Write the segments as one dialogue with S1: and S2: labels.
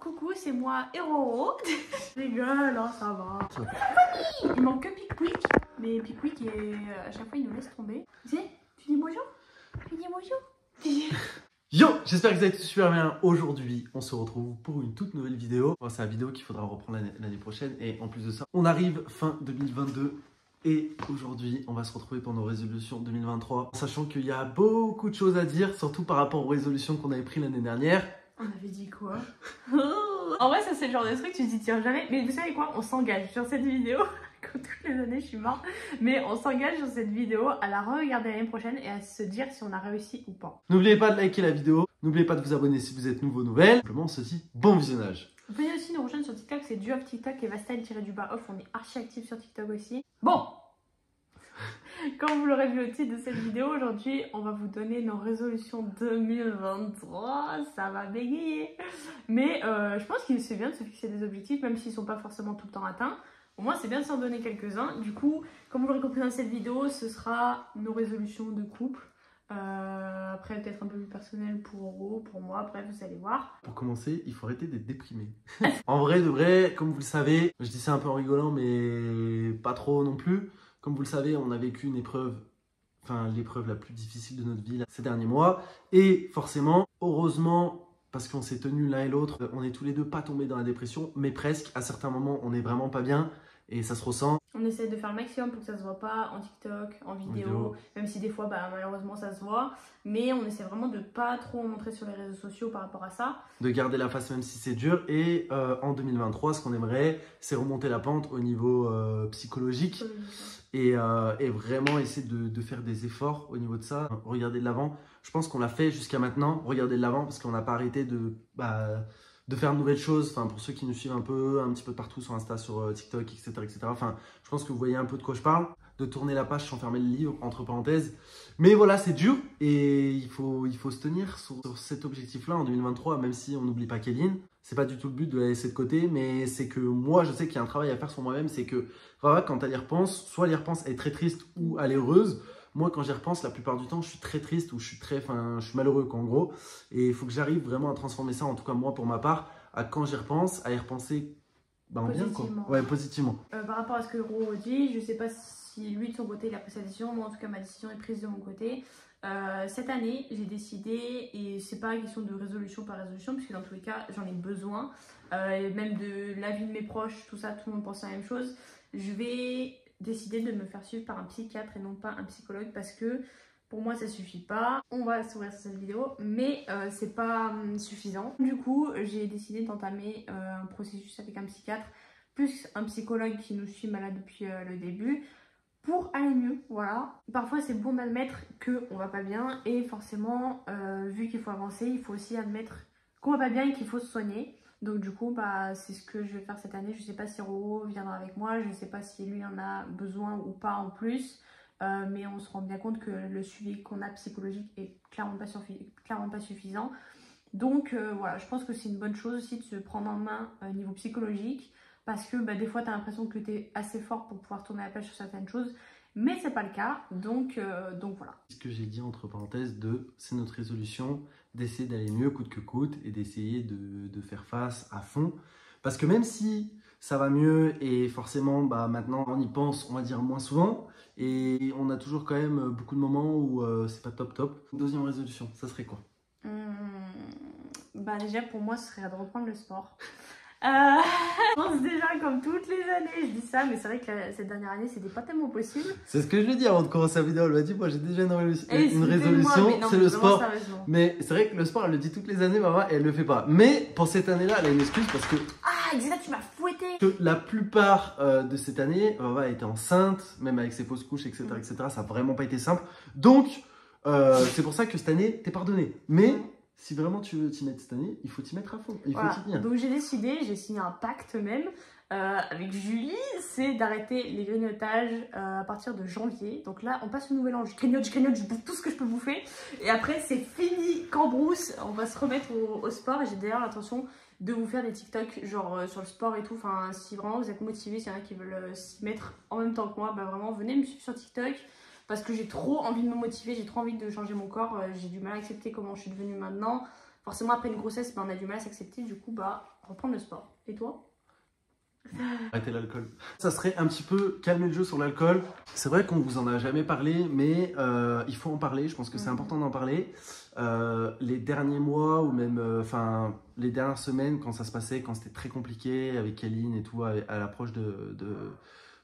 S1: coucou, c'est moi, Héros. Je rigole, hein, ça va. Il manque que Pickwick, mais Pickwick, à chaque fois, il nous laisse tomber. Tu sais, tu dis bonjour. Tu dis bonjour.
S2: Yo, j'espère que vous allez tous super bien. Aujourd'hui, on se retrouve pour une toute nouvelle vidéo. Bon, c'est la vidéo qu'il faudra reprendre l'année prochaine. Et en plus de ça, on arrive fin 2022. Et aujourd'hui, on va se retrouver pour nos résolutions 2023. Sachant qu'il y a beaucoup de choses à dire, surtout par rapport aux résolutions qu'on avait prises l'année dernière.
S1: On avait dit quoi? En vrai, ça c'est le genre de truc, tu t'y tiens jamais. Mais vous savez quoi? On s'engage sur cette vidéo. Comme toutes les années, je suis morte. Mais on s'engage sur cette vidéo à la regarder l'année prochaine et à se dire si on a réussi ou pas.
S2: N'oubliez pas de liker la vidéo. N'oubliez pas de vous abonner si vous êtes nouveau nouvelle. Simplement, on se dit bon visionnage.
S1: Vous pouvez aussi nous rejoindre sur TikTok, c'est du off TikTok et Vastyle-du-bas off. On est archi actifs sur TikTok aussi. Bon! Comme vous l'aurez vu au titre de cette vidéo, aujourd'hui, on va vous donner nos résolutions 2023. Ça va bégayer. Mais je pense que c'est bien de se fixer des objectifs, même s'ils ne sont pas forcément tout le temps atteints. Au moins, c'est bien de s'en donner quelques-uns. Du coup, comme vous l'aurez compris dans cette vidéo, ce sera nos résolutions de couple. Après, peut-être un peu plus personnel pour Oro, pour moi. Après, vous allez voir.
S2: Pour commencer, il faut arrêter d'être déprimé. En vrai, de vrai, comme vous le savez, je dis ça un peu en rigolant, mais pas trop non plus. Comme vous le savez, on a vécu une épreuve, enfin l'épreuve la plus difficile de notre vie là, ces derniers mois. Et forcément, heureusement, parce qu'on s'est tenus l'un et l'autre, on est tous les deux pas tombés dans la dépression, mais presque. À certains moments, on est vraiment pas bien et ça se ressent.
S1: On essaie de faire le maximum pour que ça se voit pas en TikTok, en vidéo, même si des fois, malheureusement, ça se voit. Mais on essaie vraiment de pas trop en montrer sur les réseaux sociaux par rapport à ça.
S2: De garder la face même si c'est dur. Et en 2023, ce qu'on aimerait, c'est remonter la pente au niveau psychologique. Et vraiment essayer de faire des efforts au niveau de ça. Regarder de l'avant. Je pense qu'on l'a fait jusqu'à maintenant. Regarder de l'avant parce qu'on n'a pas arrêté de faire de nouvelles choses. Enfin, pour ceux qui nous suivent un petit peu partout sur Insta, sur TikTok, etc., etc. Enfin, je pense que vous voyez un peu de quoi je parle. De tourner la page sans fermer le livre, entre parenthèses. Mais voilà, c'est dur et il faut se tenir sur cet objectif-là en 2023, même si on n'oublie pas Kéline. C'est pas du tout le but de la laisser de côté, mais c'est que moi, je sais qu'il y a un travail à faire sur moi-même. C'est que voilà, quand elle y repense, soit elle y repense, elle est très triste ou elle est heureuse. Moi, quand j'y repense, la plupart du temps, je suis très triste ou je suis malheureux, en gros. Et il faut que j'arrive vraiment à transformer ça, en tout cas moi, pour ma part, à quand j'y repense, à y repenser en bien, quoi. Ouais, positivement.
S1: Par rapport à ce que Ro dit, je sais pas si lui, de son côté, il a pris sa décision. Moi, en tout cas, ma décision est prise de mon côté. Cette année, j'ai décidé, et c'est pas une question de résolution par résolution, puisque dans tous les cas, j'en ai besoin. Même de l'avis de mes proches, tout ça, tout le monde pense la même chose. Je vais décider de me faire suivre par un psychiatre et non pas un psychologue, parce que pour moi ça suffit pas. On va s'ouvrir sur cette vidéo, mais c'est pas suffisant. Du coup, j'ai décidé d'entamer un processus avec un psychiatre plus un psychologue qui nous suit malade depuis le début pour aller mieux. Voilà, parfois c'est bon d'admettre qu'on va pas bien, et forcément vu qu'il faut avancer, il faut aussi admettre qu'on va pas bien et qu'il faut se soigner. Donc du coup, c'est ce que je vais faire cette année. Je sais pas si Ro viendra avec moi, je sais pas si lui en a besoin ou pas en plus. Mais on se rend bien compte que le suivi qu'on a psychologique est clairement pas suffisant. Donc voilà, je pense que c'est une bonne chose aussi de se prendre en main au niveau psychologique. Parce que des fois, tu as l'impression que tu es assez fort pour pouvoir tourner la page sur certaines choses. Mais c'est pas le cas, donc voilà.
S2: Ce que j'ai dit entre parenthèses, c'est notre résolution d'essayer d'aller mieux coûte que coûte et d'essayer de faire face à fond. Parce que même si ça va mieux et forcément maintenant on y pense, on va dire moins souvent, et on a toujours quand même beaucoup de moments où c'est pas top. Deuxième résolution, ça serait quoi?
S1: Déjà pour moi ce serait de reprendre le sport. Je pense déjà comme toutes les années, je dis ça, mais c'est vrai que cette dernière année c'était pas tellement possible.
S2: C'est ce que je lui ai dit avant de commencer la vidéo, elle m'a dit moi j'ai déjà une résolution, c'est le sport. Mais c'est vrai que le sport elle le dit toutes les années maman et elle le fait pas. Mais pour cette année-là elle a une excuse parce que...
S1: Ah exact, tu m'as fouetté.
S2: Que la plupart de cette année, Maman était enceinte, même avec ses fausses couches, etc. Ça n'a vraiment pas été simple. Donc c'est pour ça que cette année t'es pardonné. Mais... Si vraiment tu veux t'y mettre cette année, il faut t'y mettre à fond, il faut t'y tenir.
S1: Donc j'ai décidé, j'ai signé un pacte même avec Julie, c'est d'arrêter les grignotages à partir de janvier. Donc là, on passe au nouvel an, je grignote, je bouffe tout ce que je peux bouffer. Et après, c'est fini, Cambrousse, on va se remettre au sport. Et j'ai d'ailleurs l'intention de vous faire des TikTok genre sur le sport et tout. Enfin, si vraiment vous êtes motivés, s'il y en a qui veulent s'y mettre en même temps que moi, vraiment venez me suivre sur TikTok. Parce que j'ai trop envie de me motiver, j'ai trop envie de changer mon corps. J'ai du mal à accepter comment je suis devenue maintenant. forcément après une grossesse, on a du mal à s'accepter, du coup, reprendre le sport. Et toi?
S2: Arrêter l'alcool. Ça serait un petit peu calmer le jeu sur l'alcool. C'est vrai qu'on vous en a jamais parlé, mais il faut en parler. Je pense que c'est important d'en parler. Les derniers mois ou même les dernières semaines, quand ça se passait, quand c'était très compliqué avec Kéline et tout, à l'approche de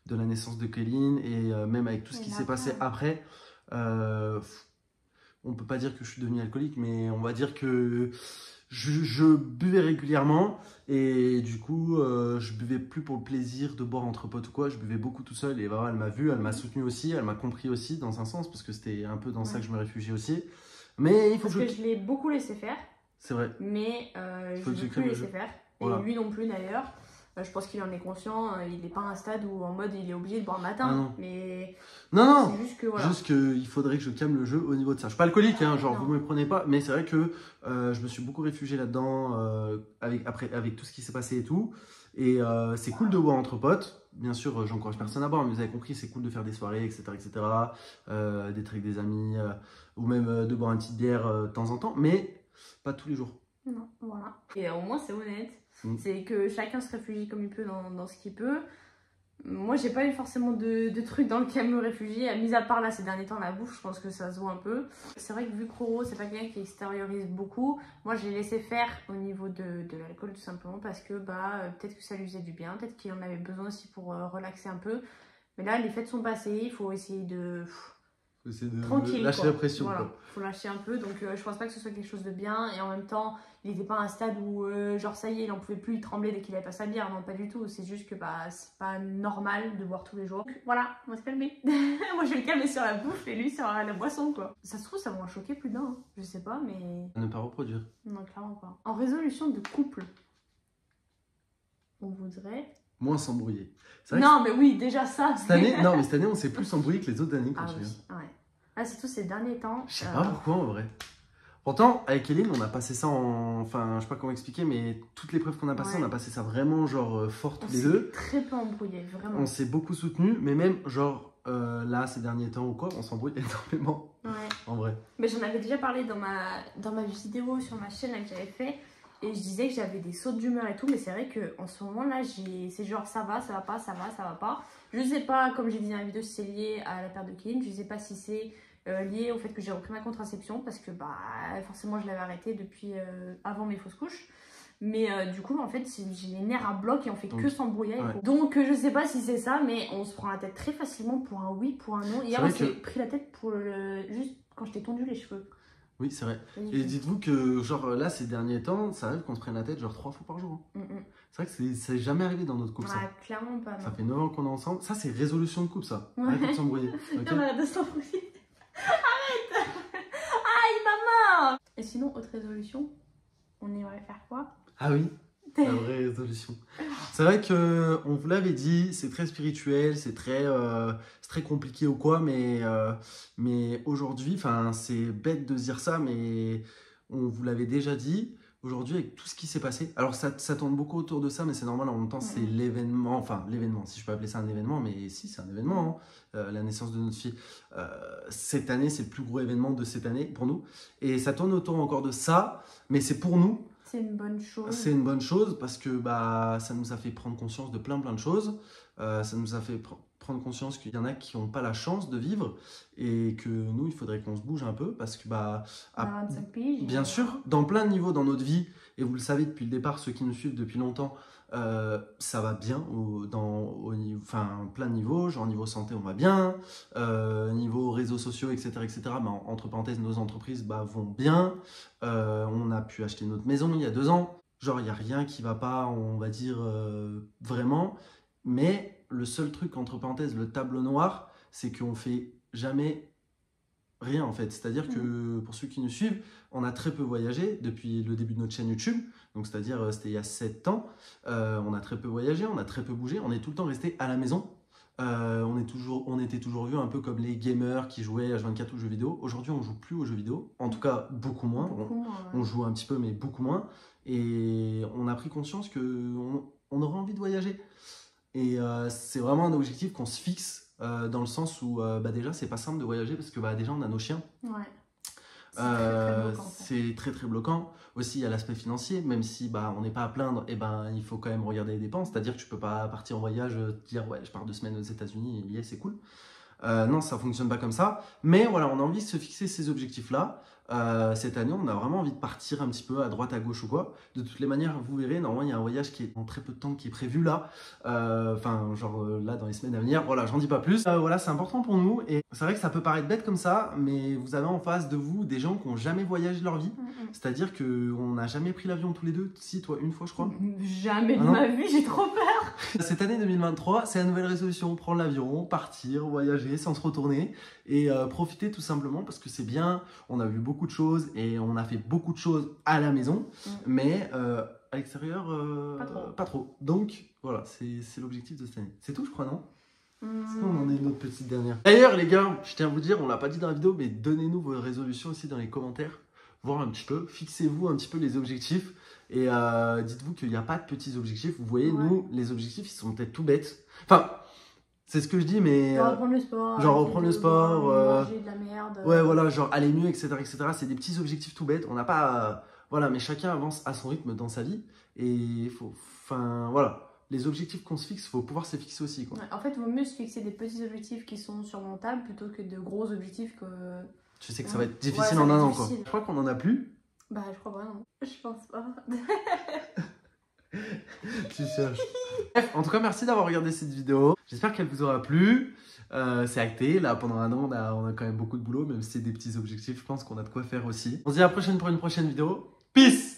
S2: la naissance de Kéline et même avec tout ce qui s'est passé après, on peut pas dire que je suis devenu alcoolique, mais on va dire que je buvais régulièrement et du coup je buvais plus pour le plaisir de boire entre potes ou quoi, je buvais beaucoup tout seul et voilà, elle m'a vu, elle m'a soutenu aussi, elle m'a compris aussi dans un sens parce que c'était un peu dans ça que je me réfugiais aussi. Mais il faut
S1: que je l'ai beaucoup laissé faire.
S2: C'est vrai.
S1: Mais je ne veux plus laisser faire.
S2: Voilà.
S1: Et lui non plus d'ailleurs. Je pense qu'il en est conscient, il n'est pas à un stade où en mode il est obligé de boire le matin.
S2: Non.
S1: Mais
S2: non,
S1: c'est juste que voilà.
S2: Juste qu'il faudrait que je calme le jeu au niveau de ça. Je suis pas alcoolique, hein, genre vous me prenez pas, mais c'est vrai que je me suis beaucoup réfugié là-dedans avec tout ce qui s'est passé et tout. Et c'est cool de boire entre potes. Bien sûr, j'encourage personne à boire, mais vous avez compris, c'est cool de faire des soirées, etc. D'être avec des amis, ou même de boire une petite bière de temps en temps, mais pas tous les jours.
S1: Non, voilà. Et au moins c'est honnête. C'est que chacun se réfugie comme il peut dans ce qu'il peut. Moi, j'ai pas eu forcément de trucs dans lequel me réfugier, mis à part là ces derniers temps la bouffe, je pense que ça se voit un peu. C'est vrai que vu que Roro, c'est pas quelqu'un qui extériorise beaucoup, moi je l'ai laissé faire au niveau de l'alcool tout simplement parce que peut-être que ça lui faisait du bien, peut-être qu'il en avait besoin aussi pour relaxer un peu. Mais là, les fêtes sont passées, il faut essayer de... tranquille,
S2: lâcher la pression.
S1: Voilà, faut lâcher un peu, donc je pense pas que ce soit quelque chose de bien et en même temps il n'était pas à un stade où genre ça y est il en pouvait plus, il tremblait dès qu'il avait pas sa bière, non pas du tout, c'est juste que c'est pas normal de boire tous les jours. Donc, voilà, on va se calmer. Moi je vais le calmer sur la bouffe et lui sur la boisson quoi. Ça se trouve ça va en choquer plus d'un, hein. Je sais pas mais...
S2: Ne pas reproduire.
S1: Non clairement pas. En résolution de couple, on voudrait...
S2: Moins s'embrouiller.
S1: Non mais oui déjà ça.
S2: Cette année, non mais cette année on s'est plus embrouillé que les autres années.
S1: Ah oui, ouais. Ah, c'est tout ces derniers temps.
S2: Je sais pas pourquoi en vrai. Pourtant, avec Kéline, on a passé ça en... Enfin, je sais pas comment expliquer, mais toutes les preuves qu'on a passées, on a passé ça vraiment genre fort tous les deux.
S1: Très peu embrouillé, vraiment.
S2: On s'est beaucoup soutenus, mais même genre là, ces derniers temps ou quoi, on s'embrouille énormément.
S1: Ouais.
S2: En vrai.
S1: Mais j'en avais déjà parlé dans ma vidéo sur ma chaîne là, que j'avais fait. Et je disais que j'avais des sautes d'humeur et tout, mais c'est vrai qu'en ce moment-là, c'est genre ça va pas, ça va pas. Je sais pas, comme j'ai dit dans la vidéo, si c'est lié à la perte de Kéline. Je sais pas si c'est lié au fait que j'ai repris ma contraception, parce que forcément je l'avais arrêtée depuis avant mes fausses couches. Mais du coup, en fait, j'ai les nerfs à bloc et on fait que s'embrouiller. Ouais. Donc je sais pas si c'est ça, mais on se prend la tête très facilement pour un oui, pour un non. Hier, on s'est pris la tête pour juste quand je t'ai tondu les cheveux.
S2: Oui, c'est vrai. Et dites-vous que, genre, là, ces derniers temps, ça arrive qu'on se prenne la tête, genre, 3 fois par jour. Hein. C'est vrai que ça n'est jamais arrivé dans notre couple, ça.
S1: Clairement pas. Non.
S2: Ça fait 9 ans qu'on est ensemble. Ça, c'est résolution de couple, ça. Arrêtez de s'embrouiller.
S1: Okay. On a de s'embrouiller. Arrête. Aïe, maman. Et sinon, autre résolution, on aimerait faire quoi?
S2: Ah oui, la vraie résolution. C'est vrai que on vous l'avait dit, c'est très spirituel, c'est très compliqué ou quoi, mais aujourd'hui, enfin c'est bête de dire ça, mais on vous l'avait déjà dit. Aujourd'hui, avec tout ce qui s'est passé, alors ça tourne beaucoup autour de ça, mais c'est normal, en même temps, c'est l'événement, enfin l'événement, si je peux appeler ça un événement, mais si, c'est un événement, hein, la naissance de notre fille. Cette année, c'est le plus gros événement de cette année pour nous, et ça tourne autour encore de ça, mais c'est pour nous.
S1: C'est une bonne chose.
S2: C'est une bonne chose parce que ça nous a fait prendre conscience de plein de choses. Ça nous a fait prendre conscience qu'il y en a qui n'ont pas la chance de vivre et que nous, il faudrait qu'on se bouge un peu parce que, bien sûr, dans plein de niveaux dans notre vie, et vous le savez depuis le départ, ceux qui nous suivent depuis longtemps, ça va bien plein de niveaux, genre niveau santé on va bien, niveau réseaux sociaux etc. Entre parenthèses nos entreprises vont bien, on a pu acheter notre maison il y a 2 ans, genre il n'y a rien qui va pas, on va dire vraiment, mais le seul truc entre parenthèses, le tableau noir, c'est qu'on fait jamais rien en fait, c'est-à-dire que pour ceux qui nous suivent, on a très peu voyagé depuis le début de notre chaîne YouTube, donc c'est-à-dire c'était il y a 7 ans, on a très peu voyagé, on a très peu bougé, on est tout le temps resté à la maison, on était toujours vu un peu comme les gamers qui jouaient H24 aux jeux vidéo. Aujourd'hui on joue plus aux jeux vidéo, en tout cas beaucoup moins, on joue un petit peu mais beaucoup moins, et on a pris conscience qu'on aurait envie de voyager, et c'est vraiment un objectif qu'on se fixe. Dans le sens où déjà c'est pas simple de voyager parce que déjà on a nos chiens. C'est très très bloquant. Aussi, il y a l'aspect financier, même si on n'est pas à plaindre, et il faut quand même regarder les dépenses. C'est-à-dire que tu peux pas partir en voyage, te dire ouais, je pars 2 semaines aux États-Unis et c'est cool. Non, ça fonctionne pas comme ça. Mais voilà, on a envie de se fixer ces objectifs-là. Cette année, on a vraiment envie de partir un petit peu à droite, à gauche ou quoi. De toutes les manières, vous verrez, normalement, il y a un voyage qui est en très peu de temps qui est prévu là. Là, dans les semaines à venir. Voilà, j'en dis pas plus. Voilà, c'est important pour nous. Et c'est vrai que ça peut paraître bête comme ça, mais vous avez en face de vous des gens qui n'ont jamais voyagé de leur vie. C'est-à-dire qu'on n'a jamais pris l'avion tous les deux. Si, toi, une fois, je crois.
S1: Jamais de ma vie, j'ai trop peur.
S2: Cette année 2023, c'est la nouvelle résolution. Prendre l'avion, partir, voyager sans se retourner et profiter tout simplement parce que c'est bien. On a vu beaucoup de choses et on a fait beaucoup de choses à la maison, mais à l'extérieur, pas trop. Donc voilà, c'est l'objectif de cette année. C'est tout, je crois, non? Sinon, on en a une autre petite dernière. D'ailleurs, les gars, je tiens à vous dire, on l'a pas dit dans la vidéo, mais donnez-nous vos résolutions aussi dans les commentaires. Voir un petit peu, fixez-vous un petit peu les objectifs et dites-vous qu'il n'y a pas de petits objectifs. Vous voyez, nous, les objectifs, ils sont peut-être tout bêtes. Enfin, c'est ce que je dis, mais...
S1: Genre reprendre le sport.
S2: Genre reprendre le sport.
S1: Manger de la merde.
S2: Ouais, voilà, genre aller mieux, etc. etc. C'est des petits objectifs tout bêtes. On n'a pas... voilà, mais chacun avance à son rythme dans sa vie. Et il faut... Enfin, voilà. Les objectifs qu'on se fixe, il faut pouvoir se fixer aussi, quoi.
S1: Ouais, en fait, il vaut mieux se fixer des petits objectifs qui sont surmontables plutôt que de gros objectifs que...
S2: Tu sais que ça va être difficile en un an, quoi. Je crois qu'on en a plus.
S1: Bah, je crois pas, non. Je pense pas.
S2: Tu cherches. Bref, en tout cas, merci d'avoir regardé cette vidéo. J'espère qu'elle vous aura plu. C'est acté. Là, pendant un an, on a quand même beaucoup de boulot. Même si c'est des petits objectifs, je pense qu'on a de quoi faire aussi. On se dit à la prochaine pour une prochaine vidéo. Peace!